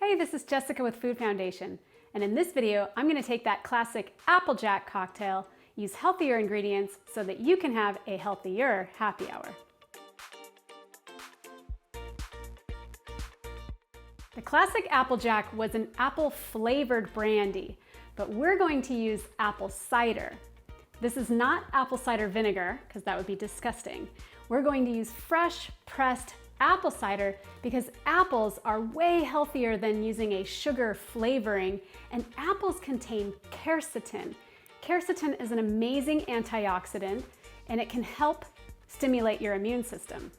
Hey, this is Jessica with Food Foundation, and in this video, I'm going to take that classic AppleJack cocktail, use healthier ingredients so that you can have a healthier happy hour. The classic AppleJack was an apple-flavored brandy, but we're going to use apple cider. This is not apple cider vinegar, because that would be disgusting. We're going to use fresh, pressed apple cider because apples are way healthier than using a sugar flavoring, and apples contain quercetin. Quercetin is an amazing antioxidant, and it can help stimulate your immune system.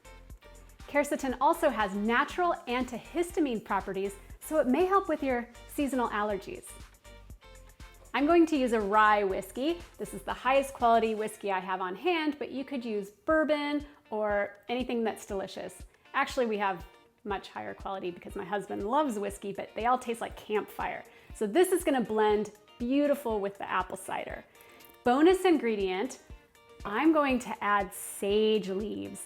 Quercetin also has natural antihistamine properties, so it may help with your seasonal allergies. I'm going to use a rye whiskey. This is the highest quality whiskey I have on hand, but you could use bourbon or anything that's delicious. Actually, we have much higher quality because my husband loves whiskey, but they all taste like campfire. So this is gonna blend beautiful with the apple cider. Bonus ingredient, I'm going to add sage leaves.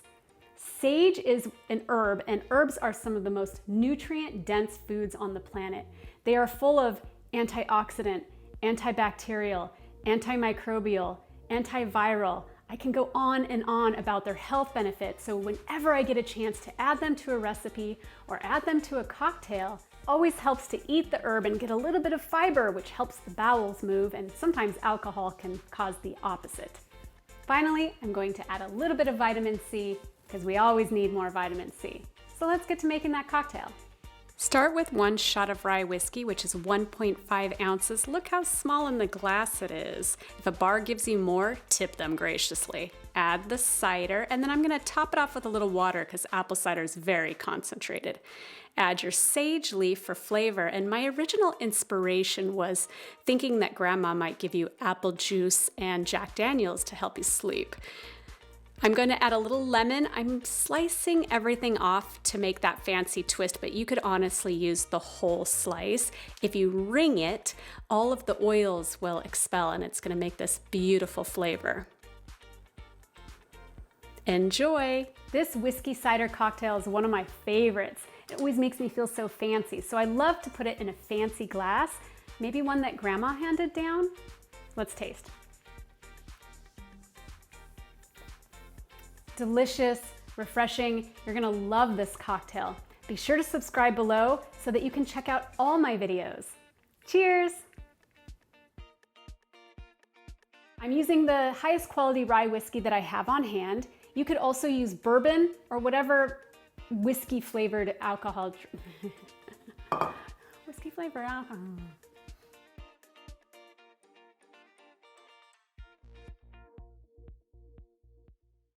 Sage is an herb, and herbs are some of the most nutrient-dense foods on the planet. They are full of antioxidant, antibacterial, antimicrobial, antiviral. I can go on and on about their health benefits, so whenever I get a chance to add them to a recipe or add them to a cocktail, always helps to eat the herb and get a little bit of fiber, which helps the bowels move, and sometimes alcohol can cause the opposite. Finally, I'm going to add a little bit of vitamin C because we always need more vitamin C. So let's get to making that cocktail. Start with 1 shot of rye whiskey, which is 1.5 ounces. Look how small in the glass it is. If a bar gives you more, tip them graciously. Add the cider, and then I'm gonna top it off with a little water because apple cider is very concentrated. Add your sage leaf for flavor, and my original inspiration was thinking that grandma might give you apple juice and Jack Daniels to help you sleep. I'm going to add a little lemon. I'm slicing everything off to make that fancy twist, but you could honestly use the whole slice. If you wring it, all of the oils will expel, and it's going to make this beautiful flavor. Enjoy! This whiskey cider cocktail is one of my favorites. It always makes me feel so fancy, so I love to put it in a fancy glass, maybe one that Grandma handed down. Let's taste. Delicious, refreshing. You're gonna love this cocktail. Be sure to subscribe below so that you can check out all my videos. Cheers! I'm using the highest quality rye whiskey that I have on hand. You could also use bourbon or whatever whiskey flavored alcohol. Whiskey flavored alcohol.